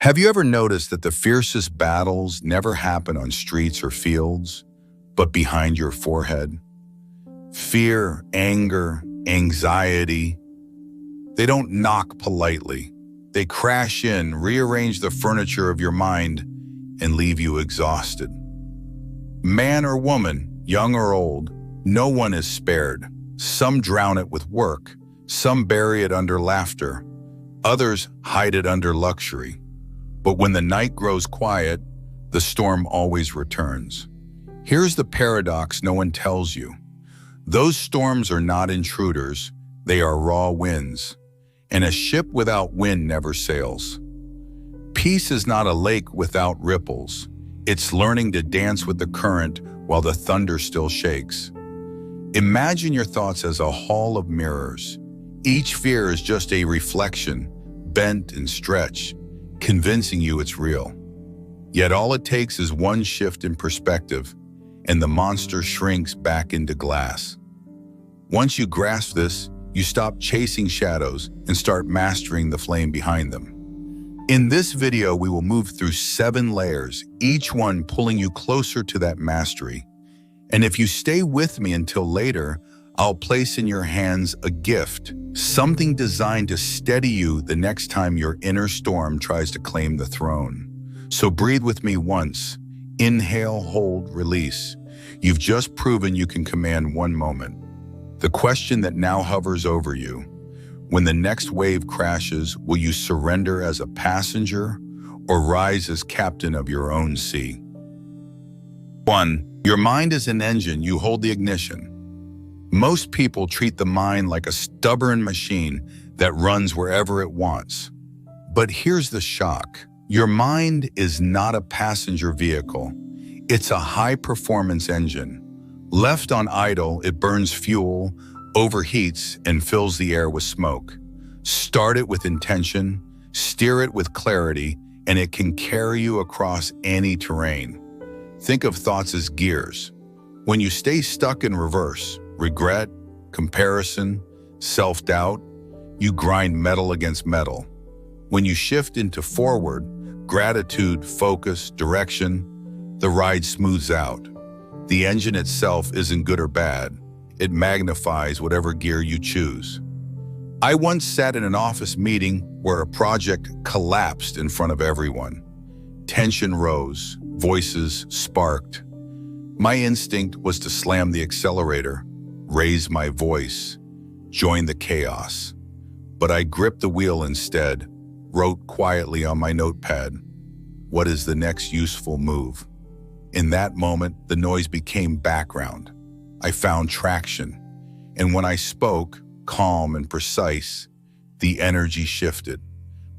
Have you ever noticed that the fiercest battles never happen on streets or fields, but behind your forehead? Fear, anger, anxiety, they don't knock politely. They crash in, rearrange the furniture of your mind, and leave you exhausted. Man or woman, young or old, no one is spared. Some drown it with work, some bury it under laughter, others hide it under luxury. But when the night grows quiet, the storm always returns. Here's the paradox no one tells you. Those storms are not intruders, they are raw winds. And a ship without wind never sails. Peace is not a lake without ripples. It's learning to dance with the current while the thunder still shakes. Imagine your thoughts as a hall of mirrors. Each fear is just a reflection, bent and stretched, convincing you it's real. Yet all it takes is one shift in perspective, and the monster shrinks back into glass. Once you grasp this, you stop chasing shadows and start mastering the flame behind them. In this video, we will move through 7 layers, each one pulling you closer to that mastery. And if you stay with me until later, I'll place in your hands a gift, something designed to steady you the next time your inner storm tries to claim the throne. So breathe with me once. Inhale, hold, release. You've just proven you can command one moment. The question that now hovers over you: when the next wave crashes, will you surrender as a passenger or rise as captain of your own sea? 1. Your mind is an engine, you hold the ignition. Most people treat the mind like a stubborn machine that runs wherever it wants. But here's the shock. Your mind is not a passenger vehicle. It's a high-performance engine. Left on idle, it burns fuel, overheats, and fills the air with smoke. Start it with intention, steer it with clarity, and it can carry you across any terrain. Think of thoughts as gears. When you stay stuck in reverse, regret, comparison, self-doubt, you grind metal against metal. When you shift into forward, gratitude, focus, direction, the ride smooths out. The engine itself isn't good or bad. It magnifies whatever gear you choose. I once sat in an office meeting where a project collapsed in front of everyone. Tension rose, voices sparked. My instinct was to slam the accelerator, raise my voice, join the chaos. But I gripped the wheel instead, wrote quietly on my notepad, "What is the next useful move?" In that moment, the noise became background. I found traction. And when I spoke, calm and precise, the energy shifted.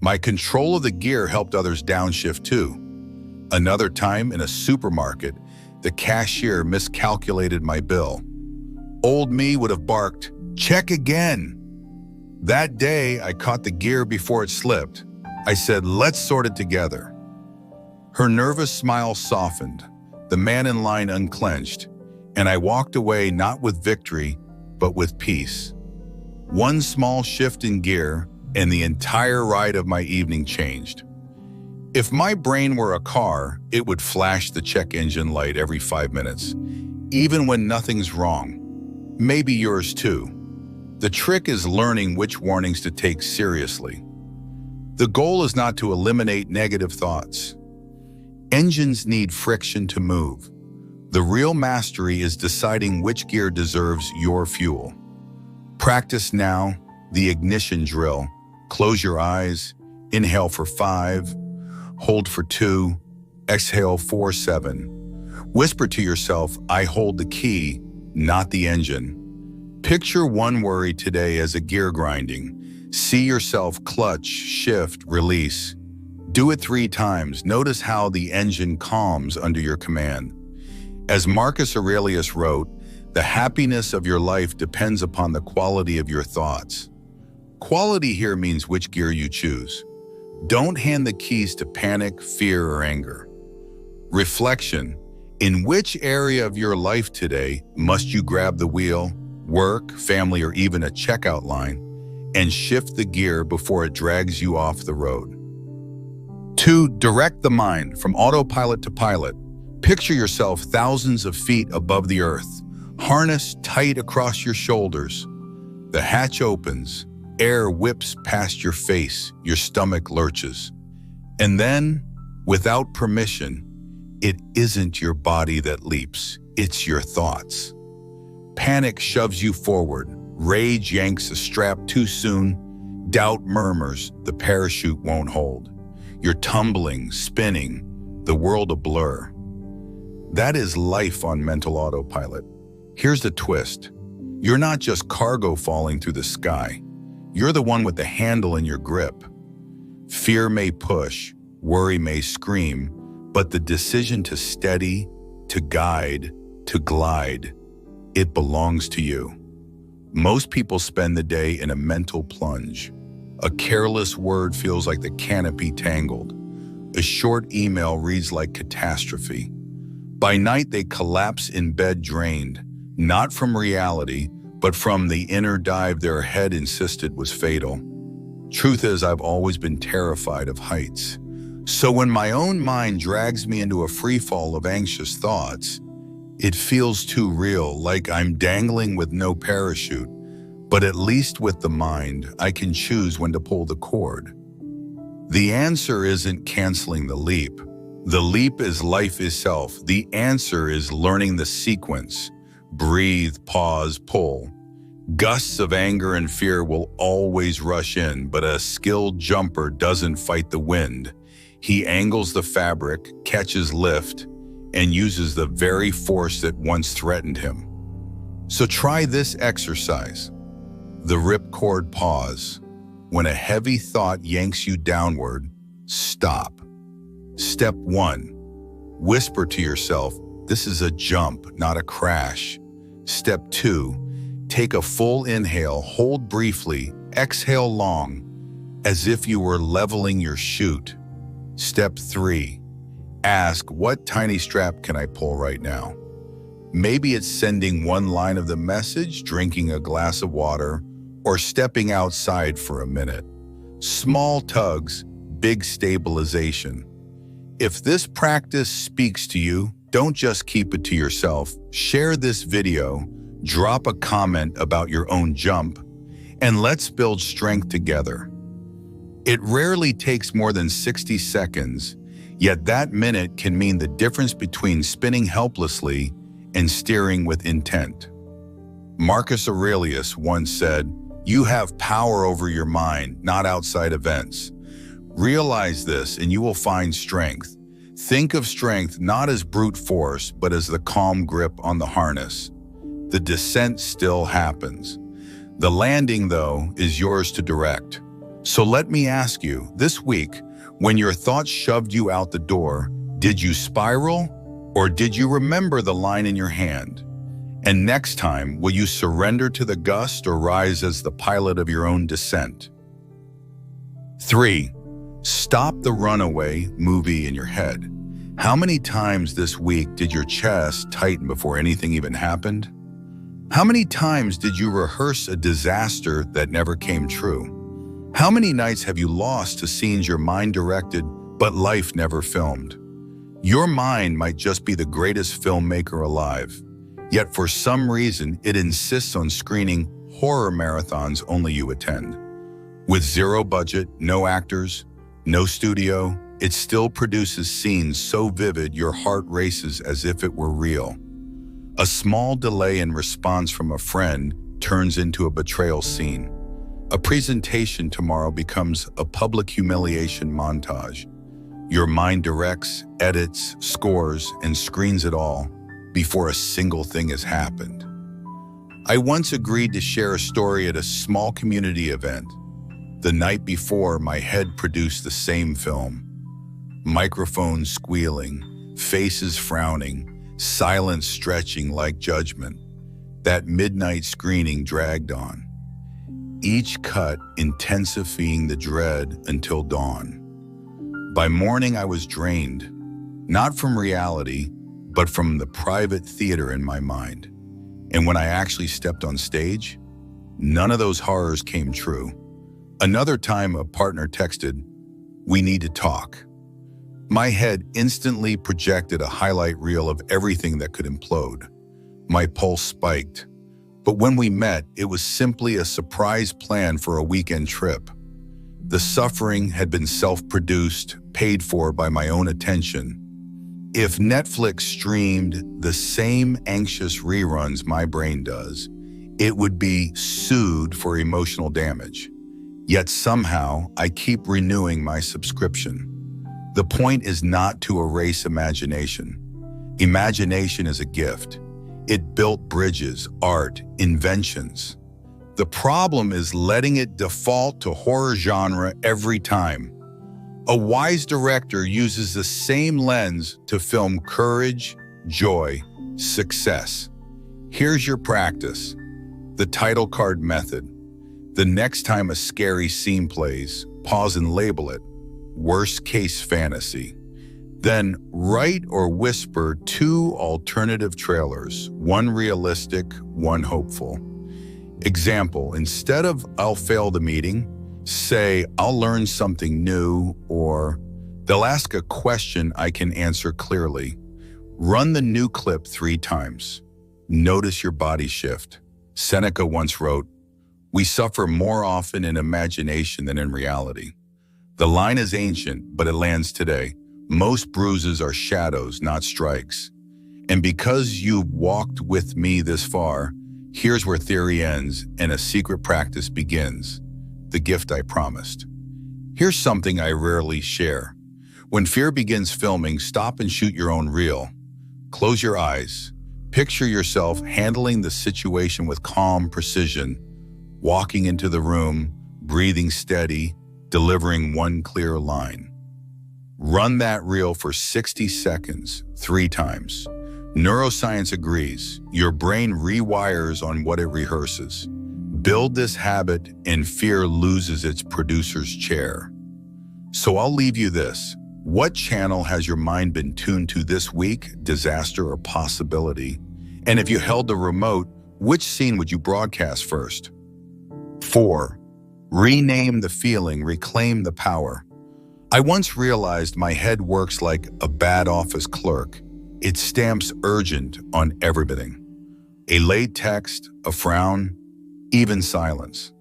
My control of the gear helped others downshift too. Another time in a supermarket, the cashier miscalculated my bill. Old me would have barked, "Check again." That day, I caught the gear before it slipped. I said, "Let's sort it together." Her nervous smile softened. The man in line unclenched, and I walked away not with victory, but with peace. One small shift in gear, and the entire ride of my evening changed. If my brain were a car, it would flash the check engine light every 5 minutes, even when nothing's wrong. Maybe yours too. The trick is learning which warnings to take seriously. The goal is not to eliminate negative thoughts. Engines need friction to move. The real mastery is deciding which gear deserves your fuel. Practice now the ignition drill. Close your eyes, inhale for 5, hold for 2, exhale for 7. Whisper to yourself, "I hold the key, not the engine." Picture one worry today as a gear grinding. See yourself clutch, shift, release. Do it 3 times. Notice how the engine calms under your command. As Marcus Aurelius wrote, the happiness of your life depends upon the quality of your thoughts. Quality here means which gear you choose. Don't hand the keys to panic, fear, or anger. Reflection. In which area of your life today must you grab the wheel, work, family, or even a checkout line, and shift the gear before it drags you off the road? 2. Direct the mind from autopilot to pilot. Picture yourself thousands of feet above the earth, harnessed tight across your shoulders. The hatch opens, air whips past your face, your stomach lurches. And then, without permission, it isn't your body that leaps, it's your thoughts. Panic shoves you forward, rage yanks a strap too soon, doubt murmurs the parachute won't hold. You're tumbling, spinning, the world a blur. That is life on mental autopilot. Here's the twist. You're not just cargo falling through the sky. You're the one with the handle in your grip. Fear may push, worry may scream, but the decision to steady, to guide, to glide, it belongs to you. Most people spend the day in a mental plunge. A careless word feels like the canopy tangled. A short email reads like catastrophe. By night, they collapse in bed drained, not from reality, but from the inner dive their head insisted was fatal. Truth is, I've always been terrified of heights. So when my own mind drags me into a freefall of anxious thoughts, it feels too real, like I'm dangling with no parachute. But at least with the mind, I can choose when to pull the cord. The answer isn't canceling the leap. The leap is life itself. The answer is learning the sequence. Breathe, pause, pull. Gusts of anger and fear will always rush in, but a skilled jumper doesn't fight the wind. He angles the fabric, catches lift, and uses the very force that once threatened him. So try this exercise. The ripcord pause. When a heavy thought yanks you downward, stop. Step 1. Whisper to yourself, this is a jump, not a crash. Step 2. Take a full inhale, hold briefly, exhale long, as if you were leveling your chute. Step 3. Ask, what tiny strap can I pull right now? Maybe it's sending one line of the message, drinking a glass of water, or stepping outside for a minute. Small tugs, big stabilization. If this practice speaks to you, don't just keep it to yourself. Share this video, drop a comment about your own jump, and let's build strength together. It rarely takes more than 60 seconds, yet that minute can mean the difference between spinning helplessly and steering with intent. Marcus Aurelius once said, "You have power over your mind, not outside events." Realize this and you will find strength. Think of strength not as brute force, but as the calm grip on the harness. The descent still happens. The landing, though, is yours to direct. So let me ask you, this week, when your thoughts shoved you out the door, did you spiral or did you remember the line in your hand? And next time, will you surrender to the gust or rise as the pilot of your own descent? 3. Stop the Runaway movie in your head. How many times this week did your chest tighten before anything even happened? How many times did you rehearse a disaster that never came true? How many nights have you lost to scenes your mind directed, but life never filmed? Your mind might just be the greatest filmmaker alive, yet for some reason it insists on screening horror marathons only you attend. With zero budget, no actors, no studio, it still produces scenes so vivid your heart races as if it were real. A small delay in response from a friend turns into a betrayal scene. A presentation tomorrow becomes a public humiliation montage. Your mind directs, edits, scores, and screens it all before a single thing has happened. I once agreed to share a story at a small community event. The night before, my head produced the same film. Microphones squealing, faces frowning, silence stretching like judgment. That midnight screening dragged on. Each cut intensifying the dread until dawn. By morning, I was drained, not from reality, but from the private theater in my mind. And when I actually stepped on stage, none of those horrors came true. Another time, a partner texted, "We need to talk." My head instantly projected a highlight reel of everything that could implode. My pulse spiked. But when we met, it was simply a surprise plan for a weekend trip. The suffering had been self-produced, paid for by my own attention. If Netflix streamed the same anxious reruns my brain does, it would be sued for emotional damage. Yet somehow, I keep renewing my subscription. The point is not to erase imagination. Imagination is a gift. It built bridges, art, inventions. The problem is letting it default to horror genre every time. A wise director uses the same lens to film courage, joy, success. Here's your practice. The title card method. The next time a scary scene plays, pause and label it. Worst case fantasy. Then write or whisper 2 alternative trailers, one realistic, one hopeful. Example, instead of "I'll fail the meeting," say "I'll learn something new," or "They'll ask a question I can answer clearly." Run the new clip 3 times. Notice your body shift. Seneca once wrote, "We suffer more often in imagination than in reality." The line is ancient, but it lands today. Most bruises are shadows, not strikes. And because you've walked with me this far, here's where theory ends and a secret practice begins. The gift I promised. Here's something I rarely share. When fear begins filming, stop and shoot your own reel. Close your eyes. Picture yourself handling the situation with calm precision, walking into the room, breathing steady, delivering one clear line. Run that reel for 60 seconds, 3 times. Neuroscience agrees. Your brain rewires on what it rehearses. Build this habit and fear loses its producer's chair. So I'll leave you this. What channel has your mind been tuned to this week, disaster or possibility? And if you held the remote, which scene would you broadcast first? 4. Rename the feeling, reclaim the power. I once realized my head works like a bad office clerk. It stamps urgent on everything. A late text, a frown, even silence.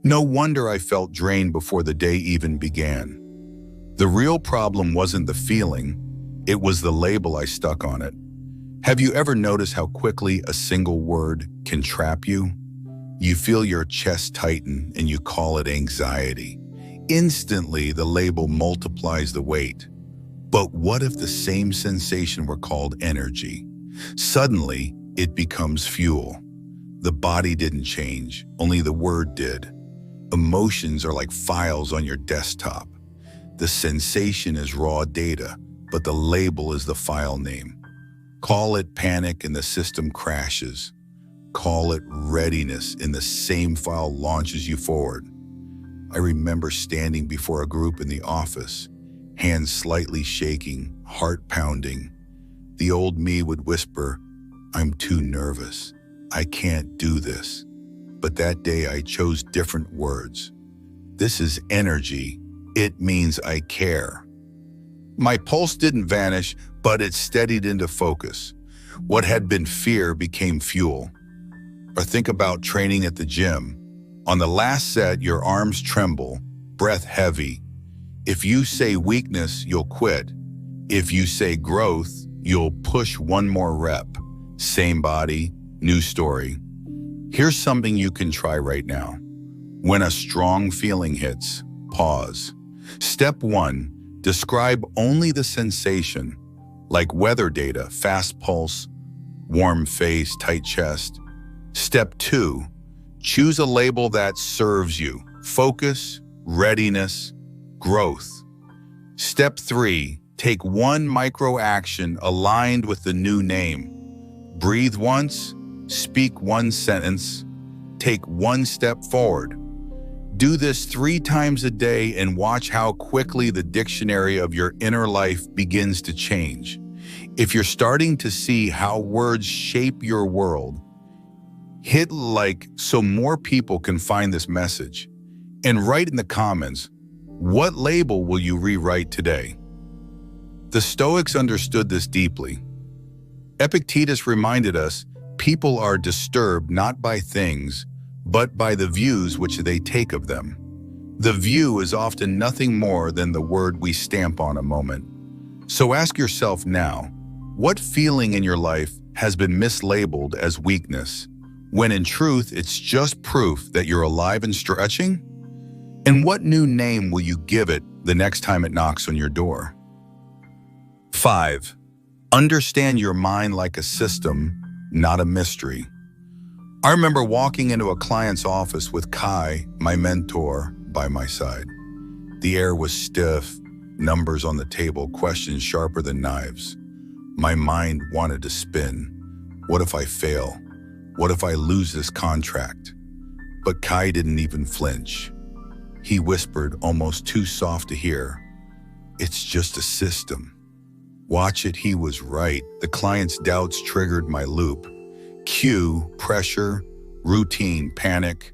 No wonder I felt drained before the day even began. The real problem wasn't the feeling, it was the label I stuck on it. Have you ever noticed how quickly a single word can trap you? You feel your chest tighten and you call it anxiety. Instantly, the label multiplies the weight. But what if the same sensation were called energy? Suddenly, it becomes fuel. The body didn't change, only the word did. Emotions are like files on your desktop. The sensation is raw data, but the label is the file name. Call it panic and the system crashes. Call it readiness and the same file launches you forward. I remember standing before a group in the office, hands slightly shaking, heart pounding. The old me would whisper, "I'm too nervous. I can't do this." But that day I chose different words. This is energy. It means I care. My pulse didn't vanish, but it steadied into focus. What had been fear became fuel. Or think about training at the gym. On the last set, your arms tremble, breath heavy. If you say weakness, you'll quit. If you say growth, you'll push one more rep. Same body, new story. Here's something you can try right now. When a strong feeling hits, pause. Step 1, describe only the sensation, like weather data, fast pulse, warm face, tight chest. Step 2, choose a label that serves you. Focus, readiness, growth. Step 3, take one micro action aligned with the new name. Breathe once, speak one sentence, take one step forward. Do this 3 times a day and watch how quickly the dictionary of your inner life begins to change. If you're starting to see how words shape your world, hit like so more people can find this message. And write in the comments, what label will you rewrite today? The Stoics understood this deeply. Epictetus reminded us, people are disturbed not by things, but by the views which they take of them. The view is often nothing more than the word we stamp on a moment. So ask yourself now, what feeling in your life has been mislabeled as weakness, when in truth it's just proof that you're alive and stretching? And what new name will you give it the next time it knocks on your door? 5. Understand your mind like a system, not a mystery. I remember walking into a client's office with Kai, my mentor, by my side. The air was stiff, numbers on the table, questions sharper than knives. My mind wanted to spin. What if I fail? What if I lose this contract? But Kai didn't even flinch. He whispered, almost too soft to hear, "It's just a system." Watch it, he was right. The client's doubts triggered my loop. Cue, pressure, routine, panic,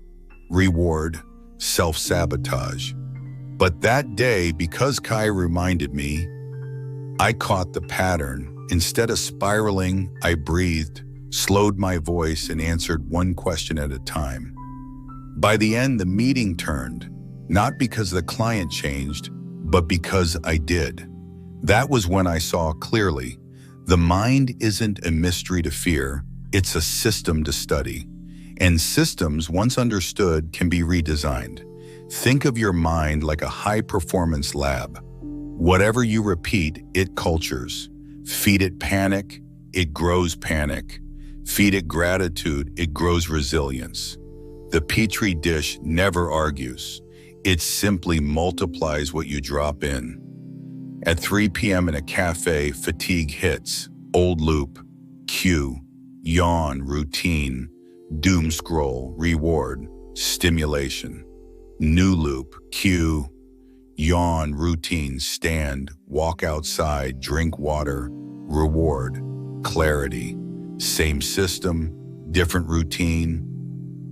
reward, self-sabotage. But that day, because Kai reminded me, I caught the pattern. Instead of spiraling, I breathed, slowed my voice, and answered one question at a time. By the end, the meeting turned, not because the client changed, but because I did. That was when I saw clearly, the mind isn't a mystery to fear, it's a system to study. And systems, once understood, can be redesigned. Think of your mind like a high-performance lab. Whatever you repeat, it cultures. Feed it panic, it grows panic. Feed it gratitude, it grows resilience. The petri dish never argues. It simply multiplies what you drop in. At 3 p.m. in a cafe, fatigue hits. Old loop, cue, yawn, routine, doom scroll, reward, stimulation. New loop, cue, yawn, routine, stand, walk outside, drink water, reward, clarity. Same system, different routine,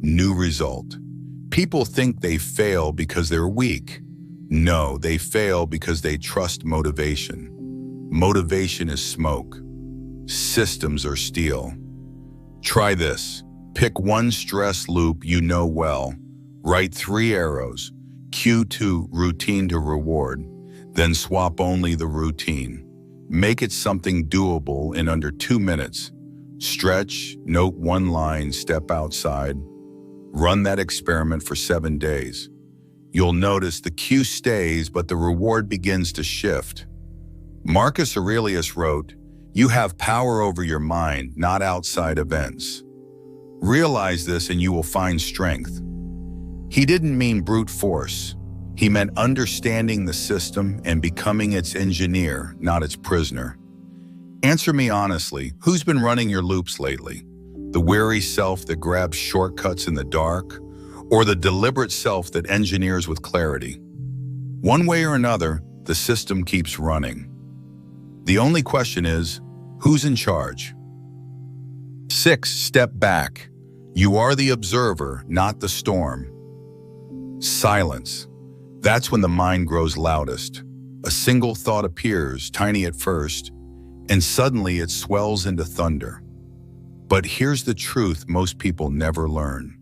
new result. People think they fail because they're weak. No, they fail because they trust motivation. Motivation is smoke. Systems are steel. Try this. Pick one stress loop you know well. Write 3 arrows. Cue to routine to reward. Then swap only the routine. Make it something doable in under 2 minutes. Stretch, note 1 line, step outside. Run that experiment for 7 days. You'll notice the cue stays, but the reward begins to shift. Marcus Aurelius wrote, "You have power over your mind, not outside events." Realize this and you will find strength. He didn't mean brute force. He meant understanding the system and becoming its engineer, not its prisoner. Answer me honestly, who's been running your loops lately? The weary self that grabs shortcuts in the dark, or the deliberate self that engineers with clarity? One way or another, the system keeps running. The only question is, who's in charge? 6. Step back. You are the observer, not the storm. Silence. That's when the mind grows loudest. A single thought appears, tiny at first, and suddenly it swells into thunder. But here's the truth most people never learn.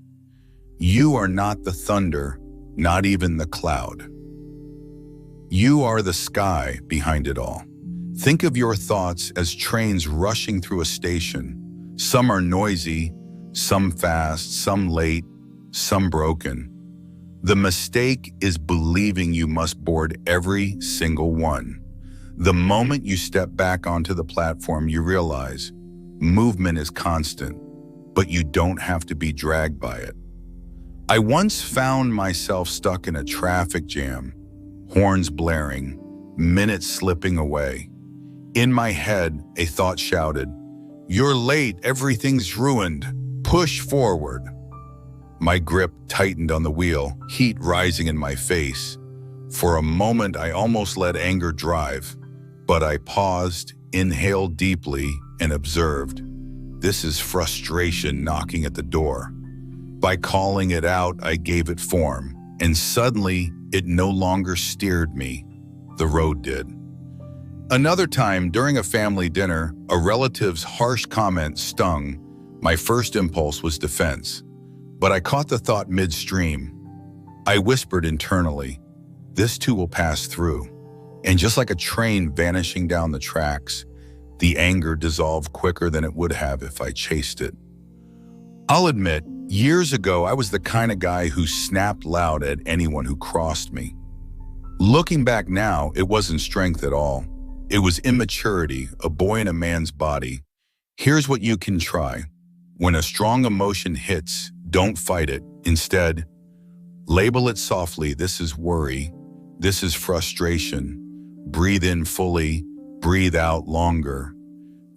You are not the thunder, not even the cloud. You are the sky behind it all. Think of your thoughts as trains rushing through a station. Some are noisy, some fast, some late, some broken. The mistake is believing you must board every single one. The moment you step back onto the platform, you realize movement is constant, but you don't have to be dragged by it. I once found myself stuck in a traffic jam, horns blaring, minutes slipping away. In my head, a thought shouted, "You're late, everything's ruined, push forward." My grip tightened on the wheel, heat rising in my face. For a moment, I almost let anger drive, but I paused, inhaled deeply, and observed. This is frustration knocking at the door. By calling it out, I gave it form, and suddenly it no longer steered me. The road did. Another time, during a family dinner, a relative's harsh comment stung. My first impulse was defense, but I caught the thought midstream. I whispered internally, "This too will pass through." And just like a train vanishing down the tracks, the anger dissolved quicker than it would have if I chased it. I'll admit, years ago, I was the kind of guy who snapped loud at anyone who crossed me. Looking back now, it wasn't strength at all. It was immaturity, a boy in a man's body. Here's what you can try. When a strong emotion hits, don't fight it. Instead, label it softly. This is worry. This is frustration. Breathe in fully. Breathe out longer.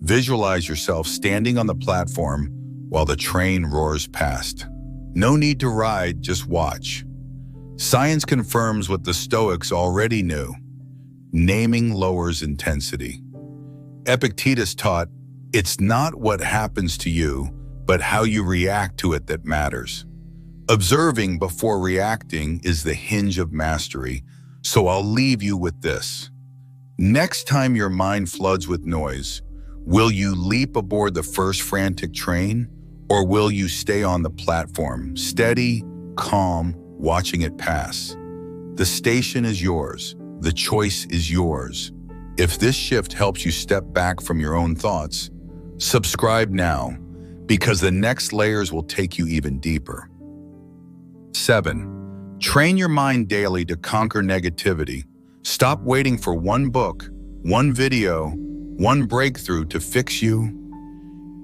Visualize yourself standing on the platform while the train roars past. No need to ride, just watch. Science confirms what the Stoics already knew. Naming lowers intensity. Epictetus taught, it's not what happens to you, but how you react to it that matters. Observing before reacting is the hinge of mastery, so I'll leave you with this. Next time your mind floods with noise, will you leap aboard the first frantic train, or will you stay on the platform, steady, calm, watching it pass? The station is yours. The choice is yours. If this shift helps you step back from your own thoughts, subscribe now, because the next layers will take you even deeper. 7. Train your mind daily to conquer negativity. Stop waiting for one book, one video, one breakthrough to fix you.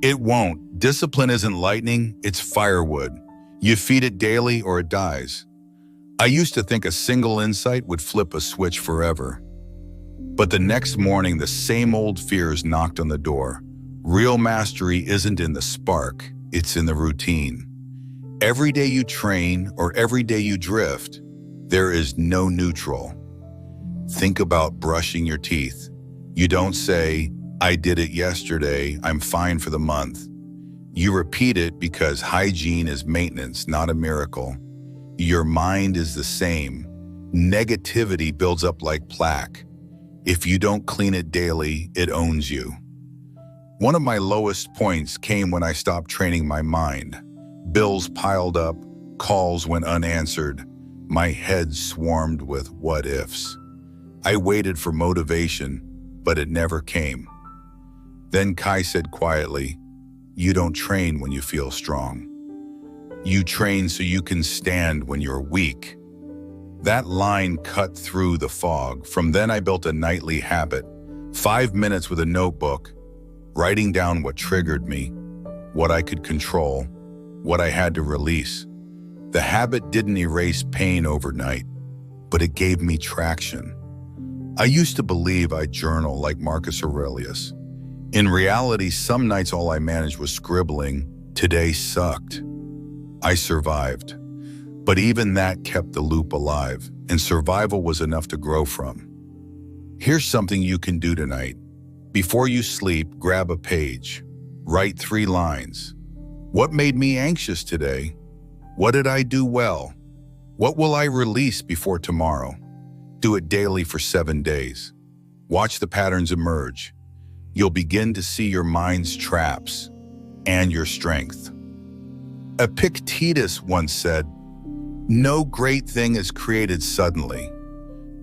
It won't. Discipline isn't lightning, it's firewood. You feed it daily or it dies. I used to think a single insight would flip a switch forever. But the next morning, the same old fears knocked on the door. Real mastery isn't in the spark, it's in the routine. Every day you train or every day you drift, there is no neutral. Think about brushing your teeth. You don't say, I did it yesterday, I'm fine for the month. You repeat it because hygiene is maintenance, not a miracle. Your mind is the same. Negativity builds up like plaque. If you don't clean it daily, it owns you. One of my lowest points came when I stopped training my mind. Bills piled up, calls went unanswered. My head swarmed with what ifs. I waited for motivation, but it never came. Then Kai said quietly, you don't train when you feel strong. You train so you can stand when you're weak. That line cut through the fog. From then I built a nightly habit, 5 minutes with a notebook, writing down what triggered me, what I could control, what I had to release. The habit didn't erase pain overnight, but it gave me traction. I used to believe I'd journal like Marcus Aurelius. In reality, some nights all I managed was scribbling. Today sucked. I survived. But even that kept the loop alive, and survival was enough to grow from. Here's something you can do tonight. Before you sleep, grab a page. Write 3 lines. What made me anxious today? What did I do well? What will I release before tomorrow? Do it daily for 7 days. Watch the patterns emerge. You'll begin to see your mind's traps and your strength. Epictetus once said, no great thing is created suddenly.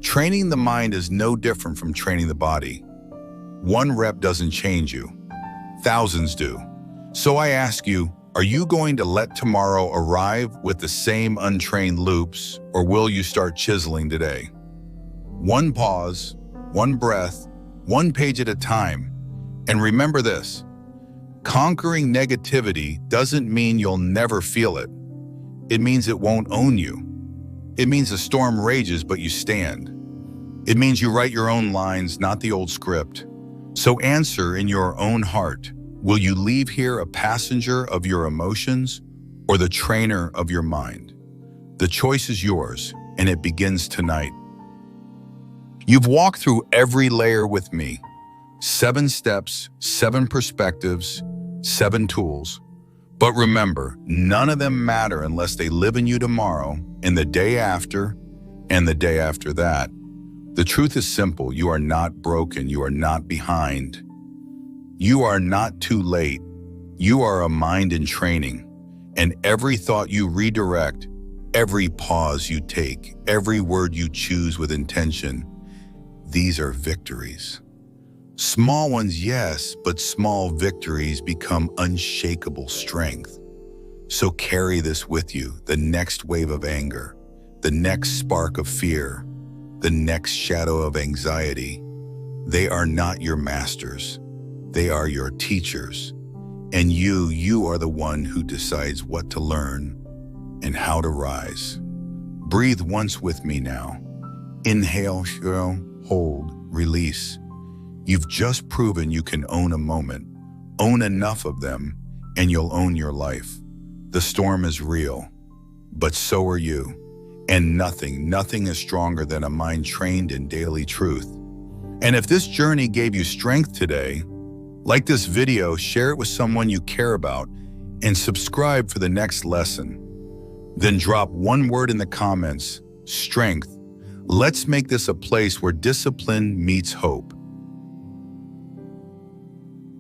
Training the mind is no different from training the body. 1 rep doesn't change you. Thousands do. So I ask you, are you going to let tomorrow arrive with the same untrained loops, or will you start chiseling today? 1 pause, 1 breath, 1 page at a time. And remember this, conquering negativity doesn't mean you'll never feel it. It means it won't own you. It means the storm rages, but you stand. It means you write your own lines, not the old script. So answer in your own heart. Will you leave here a passenger of your emotions or the trainer of your mind? The choice is yours, and it begins tonight. You've walked through every layer with me. 7 steps, 7 perspectives, 7 tools. But remember, none of them matter unless they live in you tomorrow, and the day after, and the day after that. The truth is simple. You are not broken. You are not behind. You are not too late. You are a mind in training. And every thought you redirect, every pause you take, every word you choose with intention, these are victories. Small ones, yes, but small victories become unshakable strength. So carry this with you, the next wave of anger, the next spark of fear, the next shadow of anxiety. They are not your masters. They are your teachers. And you are the one who decides what to learn and how to rise. Breathe once with me now. Inhale, hold, release. You've just proven you can own a moment. Own enough of them, and you'll own your life. The storm is real, but so are you. And nothing is stronger than a mind trained in daily truth. And if this journey gave you strength today, like this video, share it with someone you care about, and subscribe for the next lesson. Then drop one word in the comments, strength. Let's make this a place where discipline meets hope.